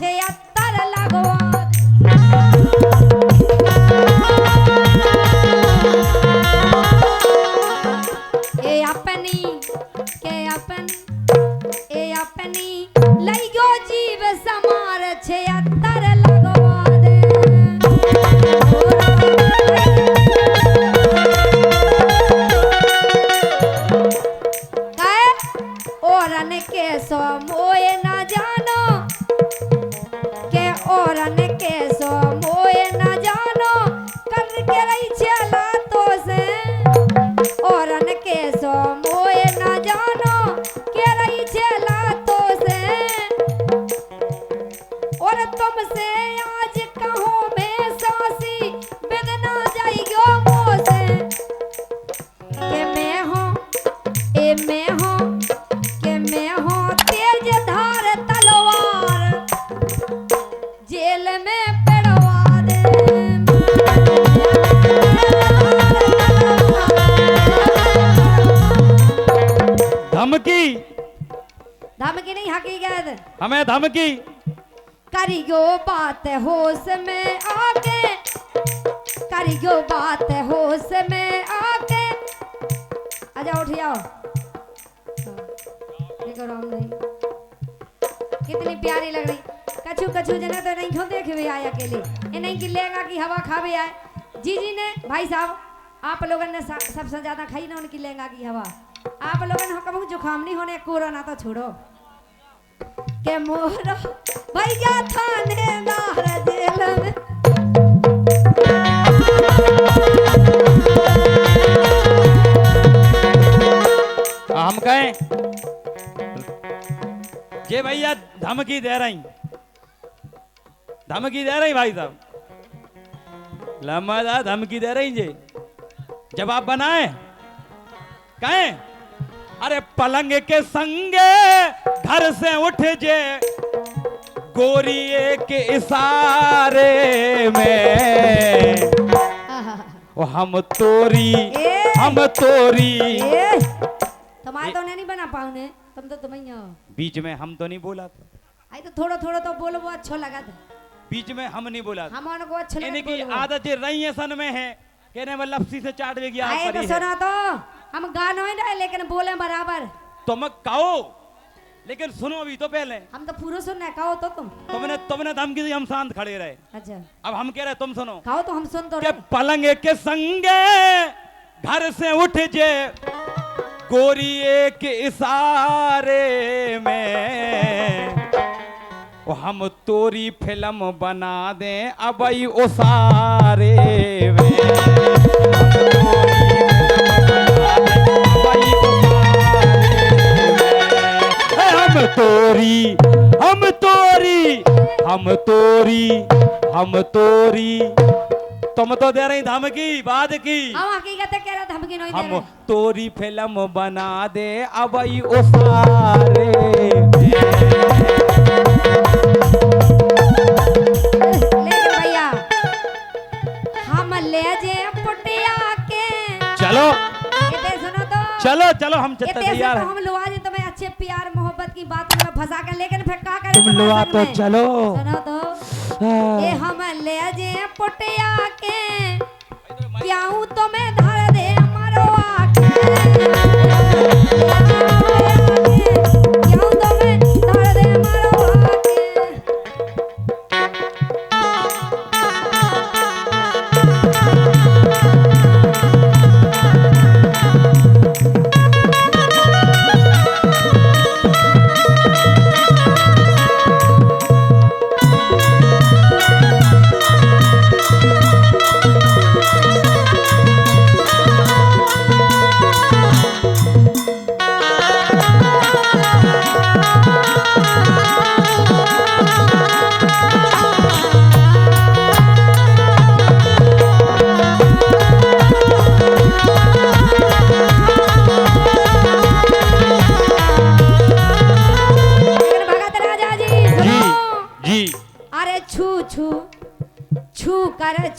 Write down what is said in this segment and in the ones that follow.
76 लगवा ए अपनी लइयो जीव समार 76 लगवा दे औरन के सो मोए न जानो के औरन के सो मोए न जानो कर के रही चला तो से औरन के सो मोए न जानो के रही चला तो से और तुमसे आज कहो मैं सासी बिगना जाइयो मोसे के मैं हूँ ए मैं हूँ मैं हूँ तेज धार तलवार जेल में पड़वा दे धमकी धमकी नहीं हकीकत हमें धमकी करियो बात होश में आके करियो बात होश में आके आजा उठ जाओ राम नहीं कितनी प्यारी लग रही कछु कछु जना तो नहीं देख भी आए अकेले ये नहीं कि लेगा कि हवा खावे आए जी ने भाई साहब आप लोगों ने सबसे ज्यादा खाई ना उनकी लेगा की हवा आप लोगों ने कभी जुकाम नहीं होने कोरोना तो छोड़ो के मोरो भैया थानेदार जेल में हम कहें ये भैया धमकी दे रही भाई साहब लम्बा धमकी दे रही जी जवाब बनाए कहें अरे पलंग के संगे घर से उठ जे गोरिये के इशारे में वो हम तोरी तुम्हारे तो नहीं बना पाऊने तुम तो तुम्हें बीच में हम तो नहीं बोला था आई तो थोड़ा थोड़ा तो बोलो वो अच्छा लगा था बीच में हम नहीं बोला हम को अच्छा लगा इनकी आदत रही है सन में है कहने में लपसी से चाट देगी आए तो सुना तो हम गाना ही ना लेकिन बोले बराबर तुम कहो लेकिन सुनो अभी तो पहले हम तो पूरा सुनना है कहो तो तुमने धमकी दी हम शांत खड़े रहे अच्छा अब हम कह रहे तुम सुनो कहो तो हम सुन तो रहे पलंग के संगे घर से उठ जे गोरिये के इशारे में वो हम तोरी फिल्म बना दें अबई उसारे में हम तोरी तुम तो दे रही धमकी बाद की हकीकत कह रहा धमकी नहीं दे हम तोरी फिल्म बना दे अबई उसारे लेकिन भैया हम ले जे पुटिया के चलो ये सुनो तो चलो हम तैयार हैं हम लुआ जे तुम्हें अच्छे प्यार मोहब्बत की बात में फंसा कर लेकिन फिर क्या करें तुम लुआ तो चलो सुनो तो ये हम ले जे पुटिया के क्यों तुम्हें धर दे मरवा के क्यों तुम्हें धर दे मरवा के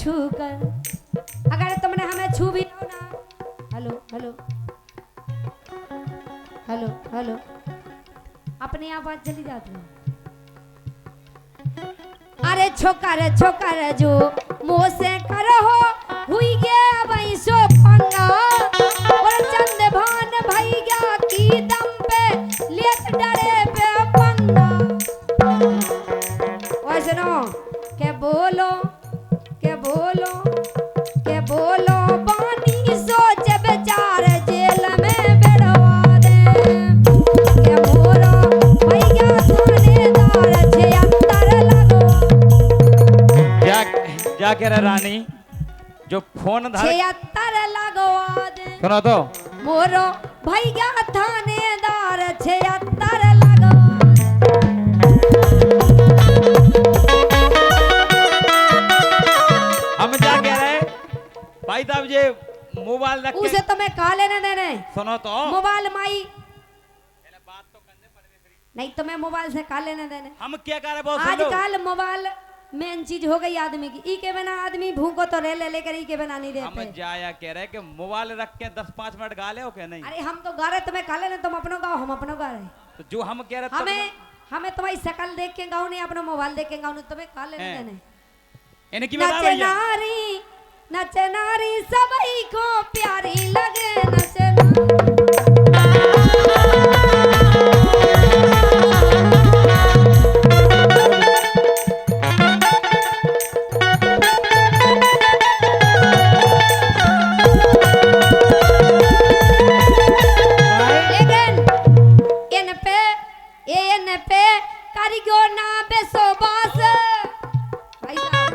छू कर अगर तुमने हमें छू भी ना हेलो हेलो हेलो हेलो अपने आप बात चली जाती है छोकर छोकर जो मुँह से करो हुई गया भाई सो पंगा और चंद भान भाई गया की दम पे लेत डरे पे पंगा। और सुनो के बोलो के बोलो के बोलो बानी सोच बेचार जेल में बैठवा दे के मोरो भैया थानेदार 76 लगो क्या कह रहे रानी जो फोन धर 76 लगवा दे सुनो तो मोरो भैया थानेदार 76 लगवा हम क्या कह रहे भाई साहब ये मोबाइल रख उसे तुम्हें कहा लेने देने सुनो तो मोबाइल माई बात तो करने पड़ेगी नहीं तुम्हें मोबाइल से कहा लेने देने। हम क्या कह रहे बहुत सुन लो आजकल मोबाइल मेन चीज हो गई आदमी की ई के बिना आदमी भूखो तो रह ले लेकर ई के बिना नहीं हम रहते। जाया कह रहे कि मोबाइल रख के 10-5 मिनट गा ले हो क्या नहीं अरे हम तो गा रहे तुम्हें कहा लेने तुम अपनो गाओ हम अपनो गा रहे तो जो हम कह रहे हमें तुम्हारी शकल देख के गाओ नहीं अपना मोबाइल देख के गाओ नहीं तुम्हें कहा लेने हैं। देने। इन्हें की बता भैया नचे नारी सबई को प्यारी लगे नचे नारी। लेकिन इन पे कारीगर ना बेसोबास भाई साहब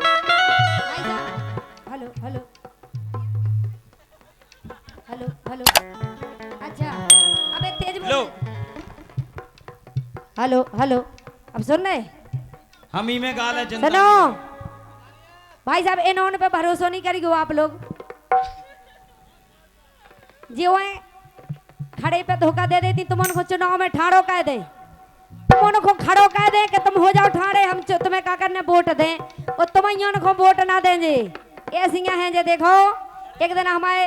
हेलो हेलो हेलो हेलो अच्छा अबे तेज लो हेलो हेलो अब सुन रहे हम ही में गा ले जनता सुनो भाई साहब इन्होंने पे भरोसा नहीं करेगी आप लोग जो है खड़े पे धोखा दे देती तुम उनको चुनाव में ठाड़ो कह दे तुम उनको खड़ो कह दे कि तुम हो जाओ ठाड़े हम तुम्हें क्या करने वोट दें और तुम उनको वोट ना देंगे ऐसी हैं जे देखो एक दिन हमारे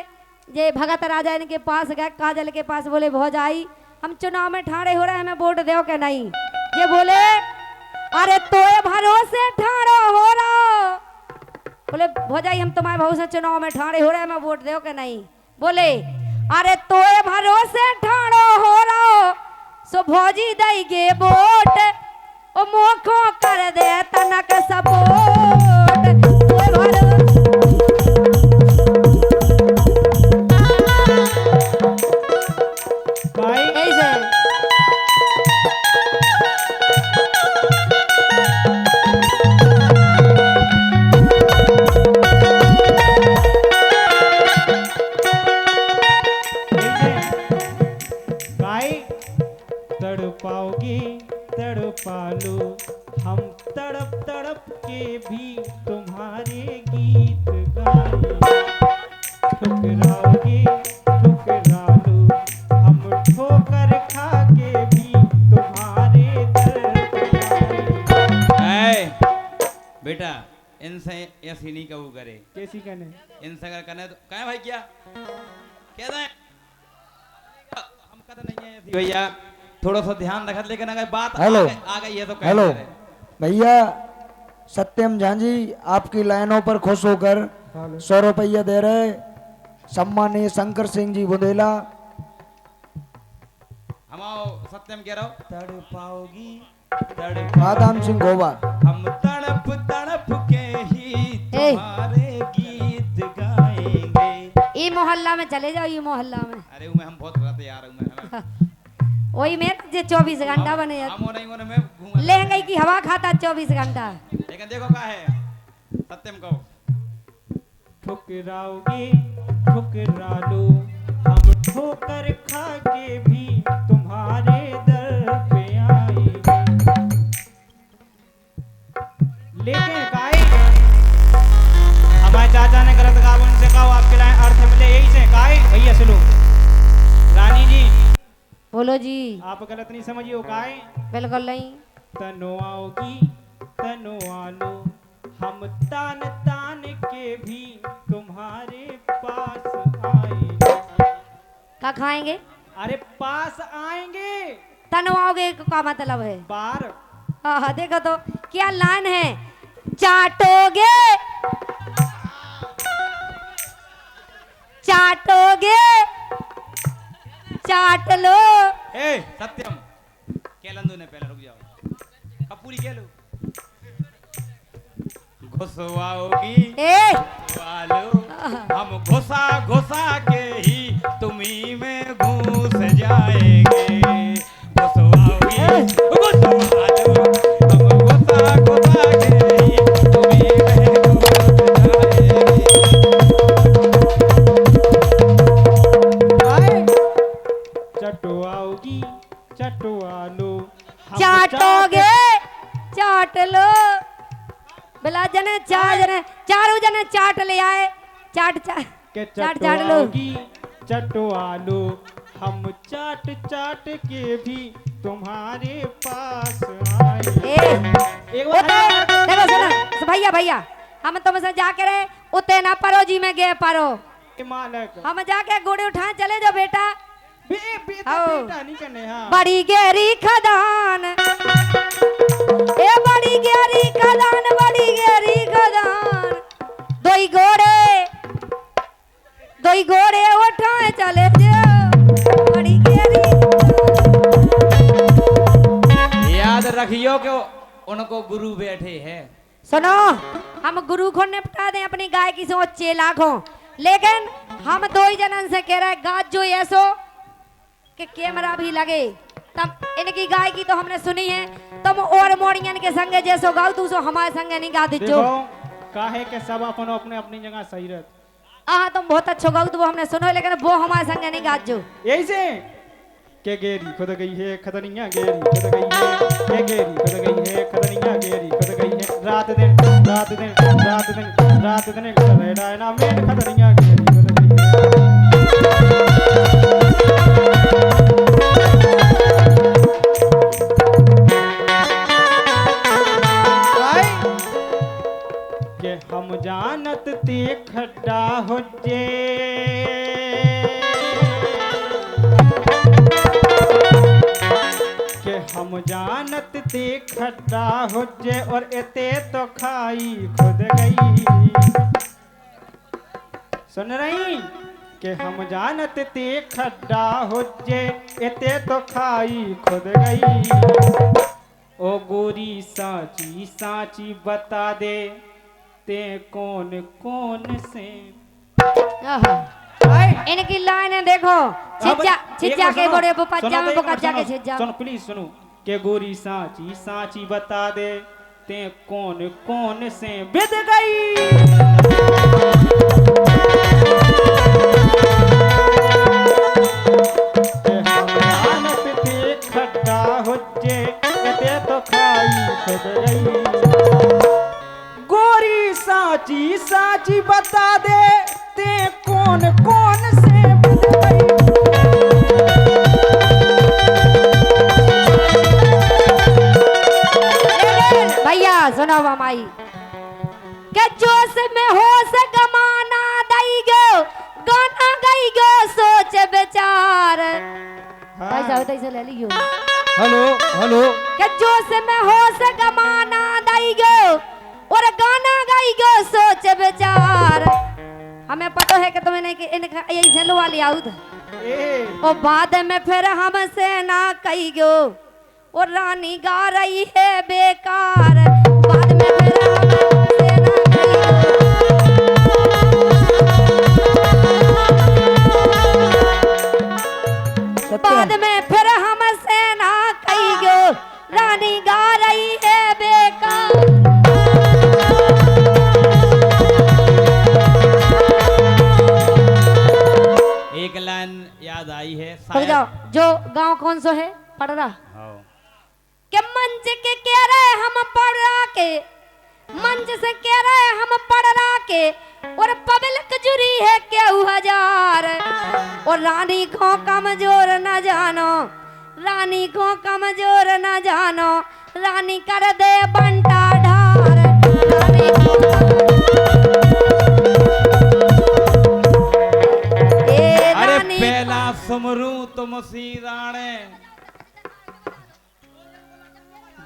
जे भगत राजा इनके पास गए काजल के पास बोले भौजाई हम चुनाव में ठाड़े हो रहे हैं हमें वोट दो के नहीं ये बोले अरे तो भरोसे ठाड़ो हो रहा बोले भौजाई हम तुम्हारे भरोसे चुनाव में ठाड़े हो रहे हैं हमें वोट दो के नहीं बोले अरे तो भरोसे ठाड़ो हो रहा सो भौजी दई गे वोट ओ मोखो कर दे तनक सपोर्ट तोय भरोसे भाई ऐसे भाई तड़पाओगी तड़पालो हम तड़प तड़प के भी तुम्हारे गीत गाए ठुकराओगी ठुकरा लो हम ठोकर खा के भी तुम्हारे दर पे आए। ए, बेटा इनसे ऐसी नहीं कहू करे कैसी कहने इनसे अगर करने तो कहे भाई क्या कह रहे हम कहते नहीं है ऐसी भैया थोड़ा सा ध्यान रखत लेकिन अगर बात हेलो। आ गई है तो कह हेलो रहे। भैया सत्यम झांझी आपकी लाइनों पर खुश होकर 100 रुपया दे रहे सम्मानीय शंकर सिंह जी बुंदेला। हम आओ सत्यम कह रहा हूँ तड़पाओगी आदाम सिंह गोवा हम तड़प तड़प के ही तुम्हारे गीत गाएंगे। ई मोहल्ला में चले जाओ ई मोहल्ला में अरे उमे हम बहुत रहते यार उमे वही में जे 24 घंटा बने हम नहीं होने में घूम लहंगाई की हवा खाता 24 घंटा लेकिन देखो क्या है सत्यम कहो ठुकराओगी ठुकरा लो हम ठोकर खा के भी तुम्हारे दर पे आएंगे। लेकिन काई हमारे चाचा ने गलत कहा उनसे कहा आपके लाए अर्थ मिले यही से काई भैया सुनो रानी जी बोलो जी आप गलत नहीं समझियो काई बिल्कुल नहीं तनो आओगी तनो आलो हम तान तान के भी तुम्हारे पास आएंगे। क्या खाएंगे अरे पास आएंगे तनवाओगे का मतलब है बार हाँ देखो तो क्या लाइन है चाटोगे चाटोगे चाट लो। ए सत्यम केलंदू ने पहले रुक जाओ अब पूरी केलो घुसवाओगी ए वालो हम घुसा घुसा के ही तुम्ही में घुस जाएंगे घुसवाओगी घुसवालो हम घुसा घुसा के ही तुम्ही में घुस जाएंगे। चटवाओगी चटवा लो हम चाटोगे चाट लो। बिला जने चारों जने चाट ले आए चाट के चाट चाट लो। चटवाओगी चटवा लो हम चाट चाट के भी तुम्हारे पास आए। ए देखो सुनो भैया भैया हम तुमसे जाके रहे उते ना परो जी में गे परो मालक हम जाके गोड़े उठा चले जाओ बेटा। बेटा आओ। बेटा नहीं करने हाँ बड़ी गहरी खदान ए बड़ी गहरी खदान बड़ी गहरी खदान दोई घोड़े उठाए चले जाओ बड़ी गहरी। याद रखियो कि उनको गुरु बैठे हैं। सुनो हम गुरु को निपटा दें अपनी गाय की सोच चेला को लेकिन हम दो ही जनन से कह रहे गाज जो ऐसो कि कैमरा भी लगे तब इनकी गाय की तो हमने सुनी है तुम और मोड़ियन के संगे जैसो गाओ तू सो हमारे संगे नहीं गा दीजो। देखो काहे के सब अपन अपने अपनी जगह सही रहते तुम बहुत अच्छो गाओ तो वो हमने सुनो लेकिन वो हमारे संगे नहीं गाजो। यही से के गेरी खुद गई है खदनिया गेरी खुद गई है के गेरी खुद गई है खदनिया गेरी खुद गई है रात दिन रात दिन रात दिन रात दिन खदरेड़ा ना मेन खदनिया गेरी खुद गई है के हम जानत ते खड्डा हो जे के हम जानत ते खड्डा हो जे और एते तो खाई खुद गई। सुन रही के हम जानत ते खड्डा हो जे एते तो खाई खुद गई। ओ गोरी साची साची बता दे ते कौन कौन से इनकी लाइन देखो छिज्जा के बड़े बुपज्जा में बुकज्जा के छिज्जा। सुनो प्लीज सुनो के गोरी साची साची बता दे ते कौन कौन से बिद गई। के हम जानत ते खड्डा हो जे ते तो खाई खुद गई। गोरी साची साची बता दे ते कौन कौन से बिद गई। भैया सुनो माई के जोश में होश गमाना दई गो गाना गई गो सोच विचार। भाई साहब तैसे ले लियो हेलो हेलो के जोश में होश गमाना दई गो और गाना गई गो सोच विचार। हमें पता है कि तुम्हें नहीं इनका यही से लुआ लिया और बाद में फिर हमसे ना कही गो और रानी गा रही है बेकार। बाद में फिर हमसे ना कही गो बाद में फिर हमसे ना कही गो रानी गा रही है बेकार। एक लाइन याद आई है रुक जाओ जो गांव कौन सो है पड़ रहा के मंच के कह रहे हम पढ़ रहा के मंच से कह रहे हम पढ़ रहा के और पब्लिक जुरी है केहू हजार। और रानी को कमजोर न जानो रानी को कमजोर न जानो रानी कर दे बंटा ढार। रानी को अरे पहला सुमरू तुम सीराणे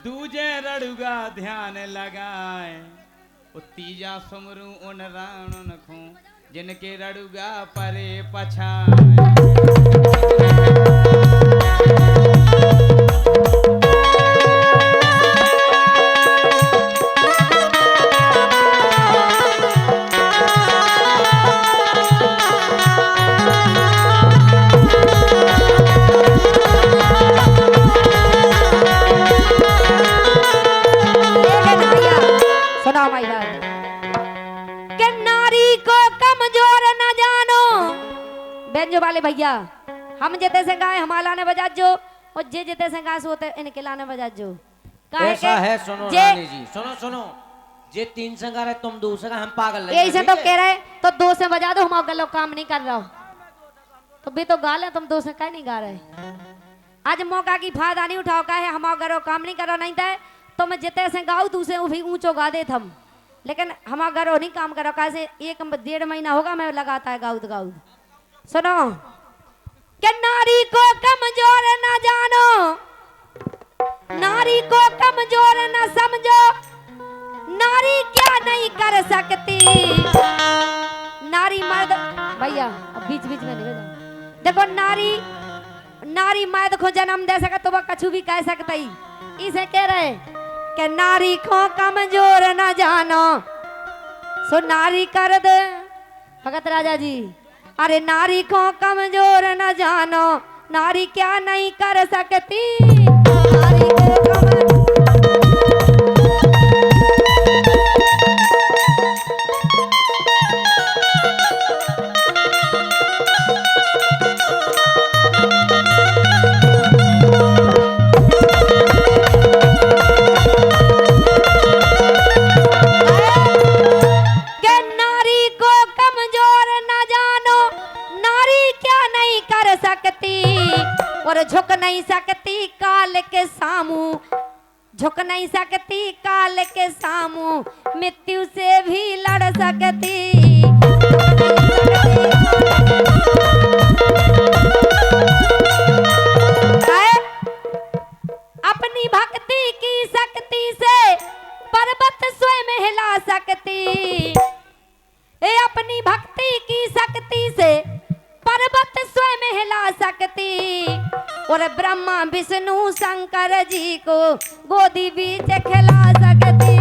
दूजे रड़ुगा ध्यान लगाए तीजा सुमरू उन राणन खो जिनके रड़ुगा परे पछाए। सुना भाई कि नारी को कमजोर न जानो। बेंजो वाले भैया हम जेते से गाय हमारा ने बजा जो और जे जेते से गाय सोते इनके लाने बजा जो। ऐसा है सुनो रानी जी, सुनो सुनो, जे 3 संगार है तुम 2 संगार, हम पागल लगे। यही से तो कह रहे तो 2 से बजा दो, हम गलो काम नहीं कर रहा हो तो भी तो गा ले, तुम 2 से कहीं नहीं गा रहे। आज मौका की फायदा नहीं उठाओ का है, हम गलो काम नहीं करो नहीं था तो मैं जिते से गाऊ दूसरे भी ऊंचो गा दे थम, लेकिन हम घरों नहीं काम करो कैसे 1-1.5 महीना होगा मैं लगाता है गाउद गाउद। सुनो कि नारी को कमजोर न जानो, नारी को कमजोर न समझो, नारी क्या नहीं कर सकती। नारी मर्द भैया अब बीच बीच में नहीं देखो, नारी मर्द को जन्म दे सके तो वह कछु भी कह सकता ही। इसे कह रहे कि नारी को कमजोर न जानो सो नारी कर दे भगत राजा जी। अरे नारी को कमजोर न जानो, नारी क्या नहीं कर सकती। नारी को और झुक नहीं सकती काल के सामू, झुक नहीं सकती काल के सामू, मृत्यु से भी लड़ सकती। अपनी भक्ति की शक्ति से पर्वत स्वयं हिला सकती। अपनी भक्ति की शक्ति से पर्वत स्वयं हिला सकती। और ब्रह्मा विष्णु शंकर जी को गोदी बीच खिला सकती।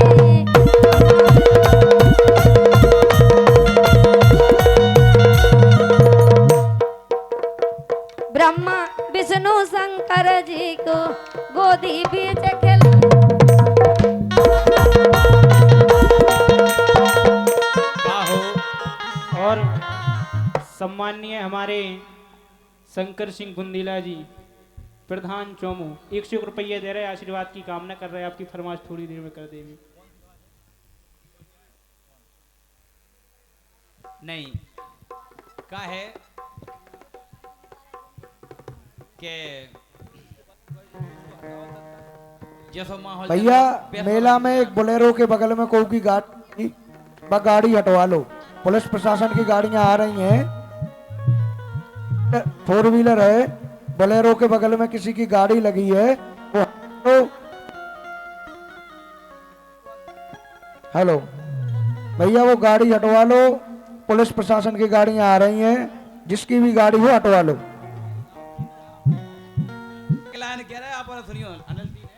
ब्रह्मा विष्णु शंकर जी को गोदी बीच खिला। और सम्माननीय हमारे शंकर सिंह गुंदीला जी प्रधान चोमू 101 रुपये दे रहे, आशीर्वाद की कामना कर रहे हैं, आपकी फरमाइश थोड़ी देर में कर देंगे। नहीं का है के जैसा माहौल भैया मेला में एक बोलेरो के बगल में कोई की गाड़ी हटवा लो, पुलिस प्रशासन की गाड़ियां आ रही हैं, 4 व्हीलर है, बोलेरो के बगल में किसी की गाड़ी लगी है वो। हेलो भैया वो गाड़ी हटवा लो, पुलिस प्रशासन की गाड़ियां आ रही हैं, जिसकी भी गाड़ी हो हटवा लो। कह रहा है आप सुनियो अनिल जी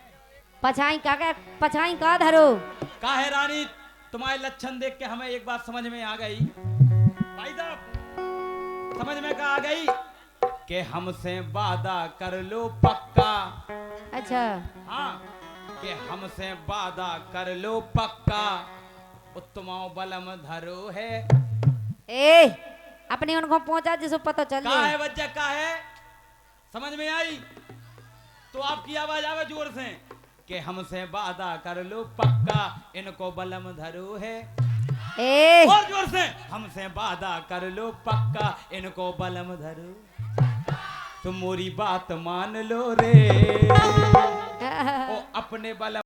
पछाई का धरो का है रानी, तुम्हारे लक्षण देख के हमें एक बात समझ में आ गई भाई साहब, समझ में आ गई कि हमसे वादा कर लो पक्का। अच्छा हाँ कि हमसे वादा कर लो पक्का, उत्तमा बलम धरो है। ए अपने उनको पहुंचा जिसको पता चल का है वजह का है, समझ में आई तो आपकी आवाज आवे जोर से कि हमसे वादा कर लो पक्का, इनको बलम धरो है। और जोर से हमसे वादा कर लो पक्का, इनको बलम धरो, तुम मोरी बात मान लो रे, ओ अपने बलम